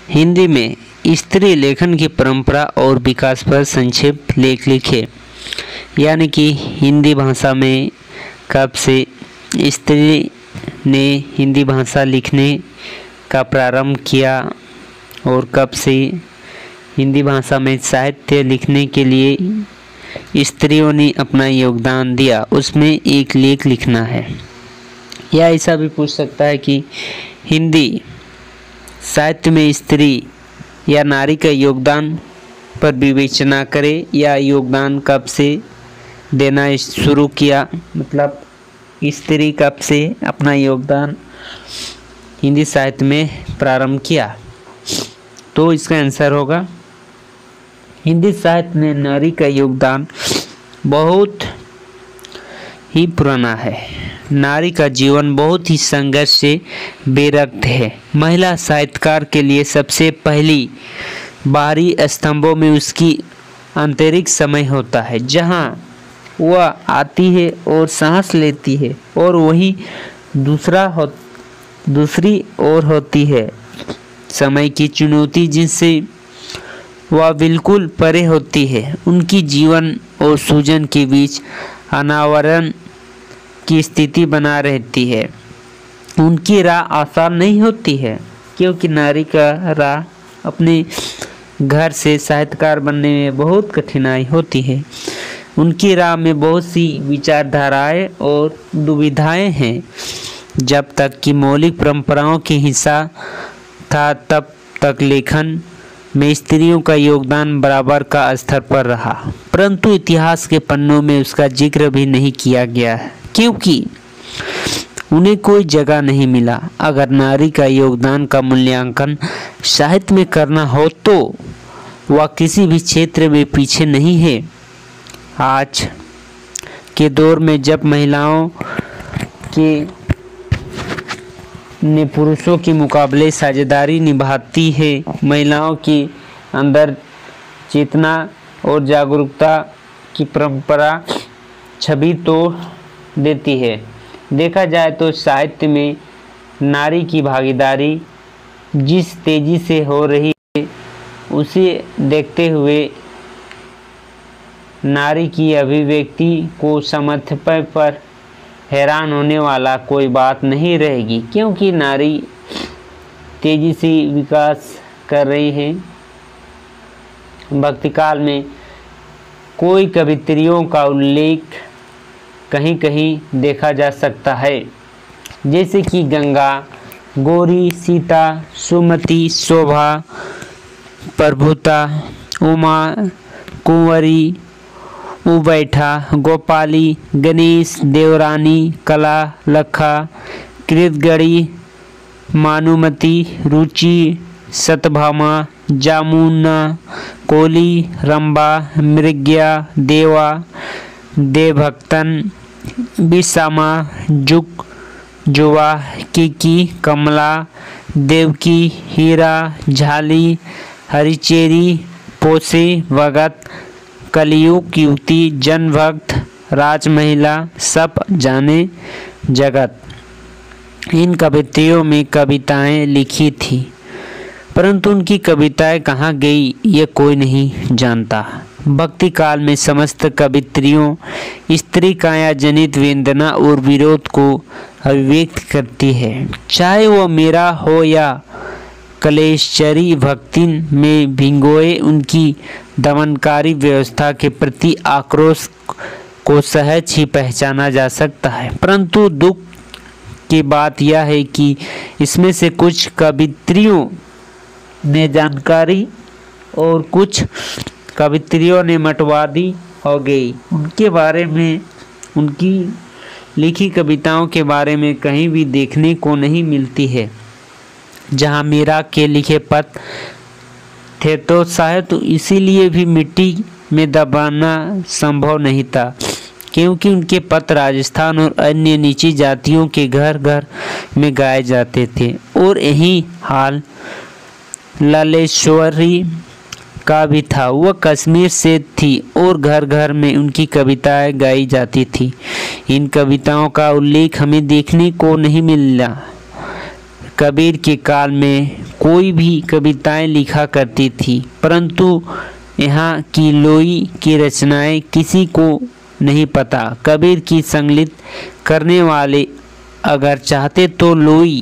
हिंदी में स्त्री लेखन की परंपरा और विकास पर संक्षिप्त लेख लिखे। यानी कि हिंदी भाषा में कब से स्त्री ने हिंदी भाषा लिखने का प्रारंभ किया और कब से हिंदी भाषा में साहित्य लिखने के लिए स्त्रियों ने अपना योगदान दिया, उसमें एक लेख लिखना है। या ऐसा भी पूछ सकता है कि हिंदी साहित्य में स्त्री या नारी का योगदान पर विवेचना करें या योगदान कब से देना शुरू किया, मतलब स्त्री कब से अपना योगदान हिंदी साहित्य में प्रारंभ किया। तो इसका आंसर होगा हिंदी साहित्य में नारी का योगदान बहुत ही पुराना है। नारी का जीवन बहुत ही संघर्ष से बेरक्त है। महिला साहित्यकार के लिए सबसे पहली बाहरी स्तंभों में उसकी आंतरिक समय होता है, जहां वह आती है और सांस लेती है, और वही दूसरी ओर होती है समय की चुनौती जिनसे वह बिल्कुल परे होती है। उनकी जीवन और सूजन के बीच अनावरण की स्थिति बना रहती है। उनकी राह आसान नहीं होती है, क्योंकि नारी का राह अपने घर से साहित्यकार बनने में बहुत कठिनाई होती है। उनकी राह में बहुत सी विचारधाराएं और दुविधाएं हैं। जब तक कि मौलिक परंपराओं के हिस्सा था, तब तक लेखन में स्त्रियों का योगदान बराबर का स्तर पर रहा, परंतु इतिहास के पन्नों में उसका जिक्र भी नहीं किया गया है, क्योंकि उन्हें कोई जगह नहीं मिला। अगर नारी का योगदान का मूल्यांकन साहित्य में करना हो तो वह किसी भी क्षेत्र में पीछे नहीं है। आज के दौर में जब महिलाओं के ने पुरुषों के मुकाबले साझेदारी निभाती है, महिलाओं के अंदर चेतना और जागरूकता की परंपरा छवि तोड़ देती है। देखा जाए तो साहित्य में नारी की भागीदारी जिस तेजी से हो रही है, उसे देखते हुए नारी की अभिव्यक्ति को समझने पर हैरान होने वाला कोई बात नहीं रहेगी, क्योंकि नारी तेजी से विकास कर रही है। भक्तिकाल में कोई कवित्रियों का उल्लेख कहीं कहीं देखा जा सकता है, जैसे कि गंगा, गौरी, सीता, सुमति, शोभा, प्रभुता, उमा, कुंवरी, उबैठा, गोपाली, गणेश, देवरानी, कला, लखा, कृतगढ़ी, मानुमती, रुचि, सतभामा, जामुना, कोली, रंबा, मृग्या, देवा, देवभक्तन, बिसामा, जुक, जुवा, किकी, कमला, देवकी, हीरा, झाली, हरिचेरी, पोसे, भगत, कलियुग युवती, जनभक्त, राजमहिला, सब जाने जगत। इन कवित्रियों में कविताएं लिखी थी, परंतु उनकी कविताएं कहाँ गई ये कोई नहीं जानता। भक्ति काल में समस्त कवित्रियों स्त्री काया जनित वेदना और विरोध को अभिव्यक्त करती है, चाहे वो मेरा हो या कलेश्चरी भक्ति में भिंगोए। उनकी दमनकारी व्यवस्था के प्रति आक्रोश को सहज ही पहचाना जा सकता है, परंतु दुख की बात यह है कि इसमें से कुछ कवित्रियों ने जानकारी और कुछ कवित्रियों ने मतवादी हो गई। उनके बारे में, उनकी लिखी कविताओं के बारे में कहीं भी देखने को नहीं मिलती है। जहाँ मीरा के लिखे पत्र थे तो शायद इसीलिए भी मिट्टी में दबाना संभव नहीं था, क्योंकि उनके पत्र राजस्थान और अन्य नीची जातियों के घर घर में गाए जाते थे। और यही हाल ललेश्वरी का भी था। वह कश्मीर से थी और घर घर में उनकी कविताएं गाई जाती थी। इन कविताओं का उल्लेख हमें देखने को नहीं मिला, कबीर के काल में कोई भी कविताएं लिखा करती थी, परंतु यहाँ की लोई की रचनाएं किसी को नहीं पता। कबीर की संकलित करने वाले अगर चाहते तो लोई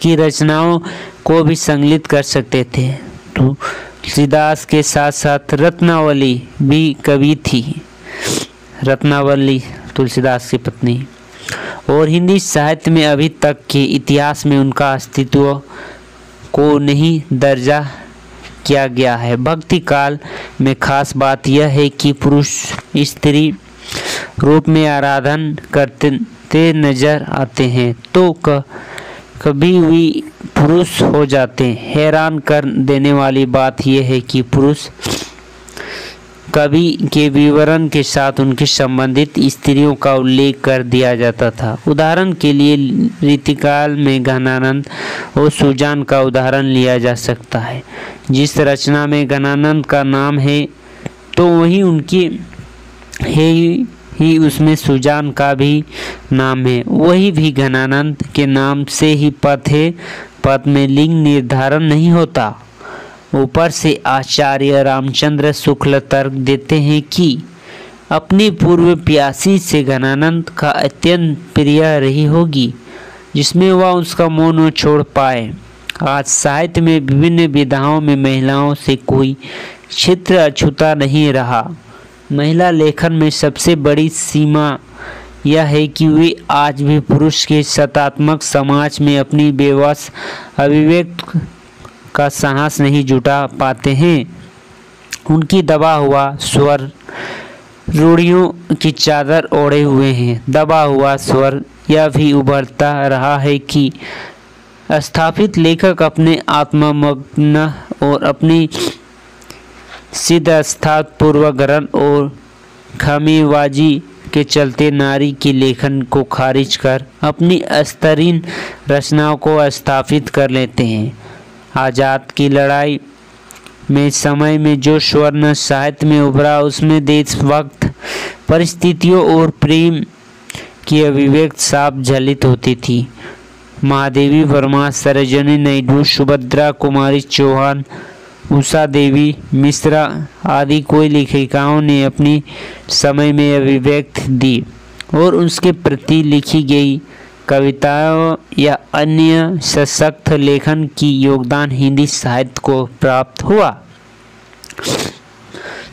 की रचनाओं को भी संकलित कर सकते थे। तुलसीदास के साथ साथ रत्नावली भी कवि थी, रत्नावली तुलसीदास की पत्नी, और हिंदी साहित्य में अभी तक के इतिहास में उनका अस्तित्व को नहीं दर्जा किया गया है। भक्ति काल में खास बात यह है कि पुरुष स्त्री रूप में आराधन करते नजर आते हैं तो कभी भी पुरुष हो जाते हैं। हैरान कर देने वाली बात यह है कि पुरुष कवि के विवरण के साथ उनके संबंधित स्त्रियों का उल्लेख कर दिया जाता था। उदाहरण के लिए रीतिकाल में घनानंद और सुजान का उदाहरण लिया जा सकता है। जिस रचना में घनानंद का नाम है तो वहीं उनकी है ही उसमें सुजान का भी नाम है। वही भी घनानंद के नाम से ही पद है, पद में लिंग निर्धारण नहीं होता। ऊपर से आचार्य रामचंद्र शुक्ल तर्क देते हैं कि अपनी पूर्व प्यासी से घनानंद का अत्यंत प्रिय रही होगी, जिसमें वह उसका मोह न छोड़ पाए। आज साहित्य में विभिन्न विधाओं में महिलाओं से कोई क्षेत्र अछूता नहीं रहा। महिला लेखन में सबसे बड़ी सीमा यह है कि वे आज भी पुरुष के सत्तात्मक समाज में अपनी बेबस अभिव्यक्ति का साहस नहीं जुटा पाते हैं। उनकी दबा हुआ स्वर रूढ़ियों की चादर ओढ़े हुए हैं। दबा हुआ स्वर यह भी उभरता रहा है कि स्थापित लेखक अपने आत्ममग्न और अपनी सिद्धास्था पूर्वग्रहण और खामीबाजी के चलते नारी के लेखन को खारिज कर अपनी स्तरीन रचनाओं को स्थापित कर लेते हैं। आज़ाद की लड़ाई में समय में जो स्वर्ण साहित्य में उभरा उसमें देशभक्त परिस्थितियों और प्रेम की अभिव्यक्ति साफ झलित होती थी। महादेवी वर्मा, सरोजिनी नायडू, सुभद्रा कुमारी चौहान, उषा देवी मिश्रा आदि कोई लेखिकाओं ने अपनी समय में अभिव्यक्ति दी और उसके प्रति लिखी गई कविताओं या अन्य सशक्त लेखन की योगदान हिंदी साहित्य को प्राप्त हुआ।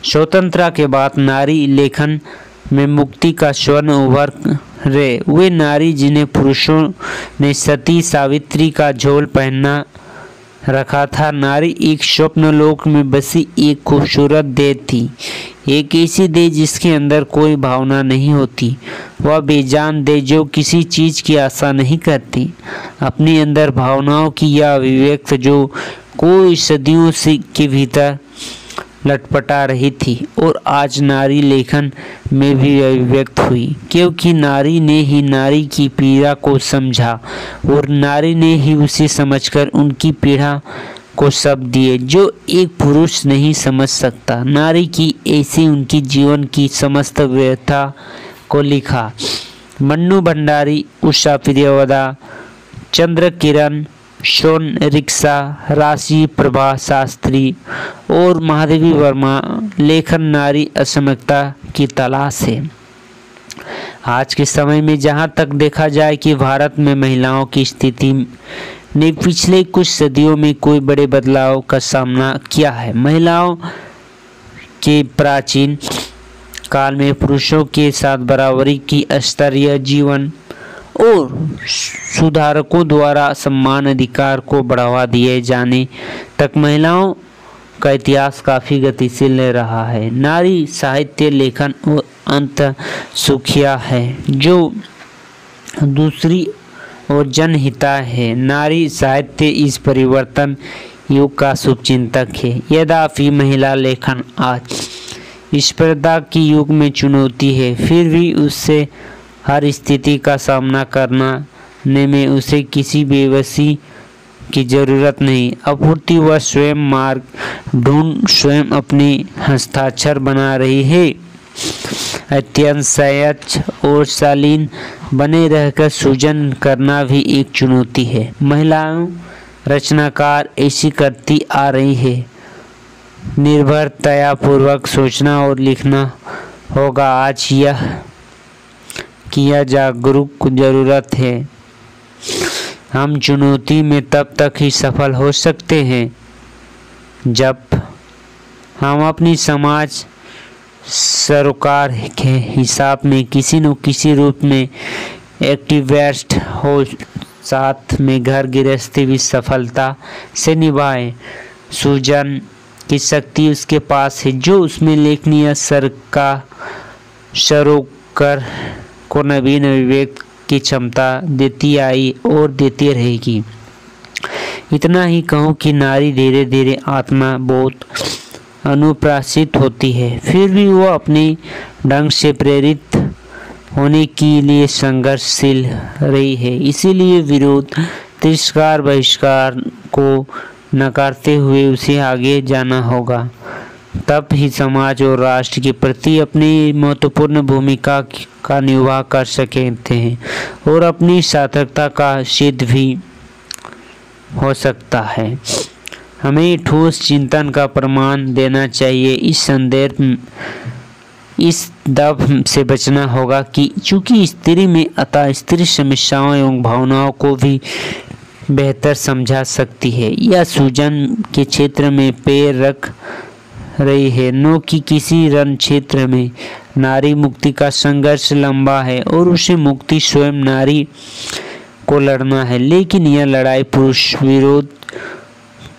स्वतंत्रता के बाद नारी लेखन में मुक्ति का स्वर्ण उभर रहे। वे नारी जिन्हें पुरुषों ने सती सावित्री का झोल पहना रखा था। नारी एक स्वप्न लोक में बसी एक खूबसूरत देह थी, एक ऐसी देह जिसके अंदर कोई भावना नहीं होती। वह बेजान देह जो किसी चीज की आशा नहीं करती। अपने अंदर भावनाओं की यह अभिव्यक्ति जो कोई सदियों से के भीतर लटपटा रही थी और आज नारी लेखन में भी अभिव्यक्त हुई, क्योंकि नारी ने ही नारी की पीड़ा को समझा और नारी ने ही उसे समझकर उनकी पीड़ा को शब्द दिए जो एक पुरुष नहीं समझ सकता। नारी की ऐसी उनकी जीवन की समस्त व्यथा को लिखा। मन्नू भंडारी, उषा प्रियवदा, चंद्र किरण, सोन रिक्शा, राशि प्रभा शास्त्री और महादेवी वर्मा लेखन नारी असमता की तलाश है। आज के समय में जहाँ तक देखा जाए कि भारत में महिलाओं की स्थिति ने पिछले कुछ सदियों में कोई बड़े बदलाव का सामना किया है। महिलाओं के प्राचीन काल में पुरुषों के साथ बराबरी की स्तरीय जीवन और सुधारकों द्वारा समान अधिकार को बढ़ावा दिए जाने तक महिलाओं का इतिहास काफ़ी गतिशील रहा है। नारी साहित्य लेखन और अंत सुखिया है जो दूसरी और जनहिता है। नारी साहित्य इस परिवर्तन युग का शुभचिंतक है। यद्यपि महिला लेखन आज स्पर्धा की युग में चुनौती है, फिर भी उससे हर स्थिति का सामना करने में उसे किसी बेबसी की जरूरत नहीं। अपूर्ति वह स्वयं मार्ग ढूंढ स्वयं अपने हस्ताक्षर बना रही है। अत्यंत सहज और शालीन बने रहकर सृजन करना भी एक चुनौती है। महिलाओं रचनाकार ऐसी करती आ रही है। निर्भरतापूर्वक सोचना और लिखना होगा। आज यह किया जागरूक जरूरत है। हम चुनौती में तब तक ही सफल हो सकते हैं जब हम अपनी समाज सरोकार के हिसाब में किसी न किसी रूप में एक्टिविस्ट हो, साथ में घर गृहस्थी भी सफलता से निभाए। सृजन की शक्ति उसके पास है जो उसमें लेखनीय सरोकार को नवीन अभिव्यक्त की क्षमता देती आई और देती रहेगी। इतना ही कहूँ कि नारी धीरे धीरे आत्मा बहुत अनुप्रासित होती है, फिर भी वो अपने ढंग से प्रेरित होने के लिए संघर्षशील रही है। इसीलिए विरोध, तिरस्कार, बहिष्कार को नकारते हुए उसे आगे जाना होगा। तब ही समाज और राष्ट्र के प्रति अपनी महत्वपूर्ण भूमिका का निर्वाह कर सकते हैं और अपनी सार्थकता का सिद्ध भी हो सकता है। हमें ठोस चिंतन का प्रमाण देना चाहिए। इस दब से बचना होगा कि चूंकि स्त्री में अतः स्त्री समस्याओं एवं भावनाओं को भी बेहतर समझा सकती है या सृजन के क्षेत्र में पैर रख रही है। नो कि किसी रण क्षेत्र में नारी मुक्ति का संघर्ष लंबा है और उसे मुक्ति स्वयं नारी को लड़ना है, लेकिन यह लड़ाई पुरुष विरोध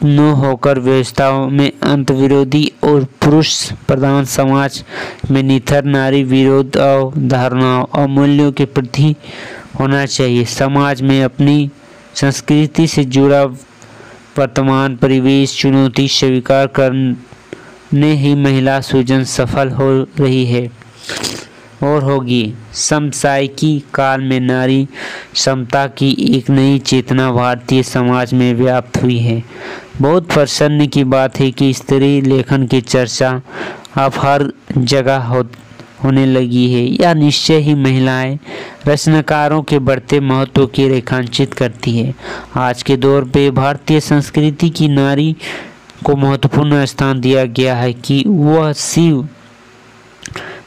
न होकर व्यवस्थाओं में अंत विरोधी और पुरुष प्रधान समाज में निथर नारी विरोध अवधारणाओं और मूल्यों के प्रति होना चाहिए। समाज में अपनी संस्कृति से जुड़ा वर्तमान परिवेश चुनौती स्वीकार करने ही महिला सृजन सफल हो रही है और होगी। समसामयिकी काल में नारी समता की एक नई चेतना भारतीय समाज में व्याप्त हुई है। बहुत प्रसन्न की बात है कि स्त्री लेखन की चर्चा अब हर जगह होने लगी है। यह निश्चय ही महिलाएं रचनाकारों के बढ़ते महत्व की रेखांकित करती है। आज के दौर पे भारतीय संस्कृति की नारी को महत्वपूर्ण स्थान दिया गया है कि वह शिव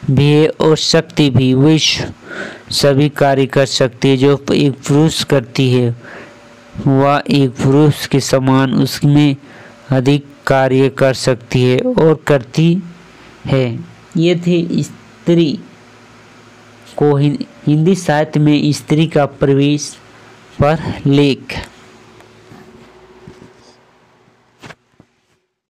भी है और शक्ति भी। वह सभी कार्य कर सकती है जो एक पुरुष करती है। वह एक पुरुष के समान उसमें अधिक कार्य कर सकती है और करती है। ये थे स्त्री को हिंदी साहित्य में स्त्री का प्रवेश पर लेख।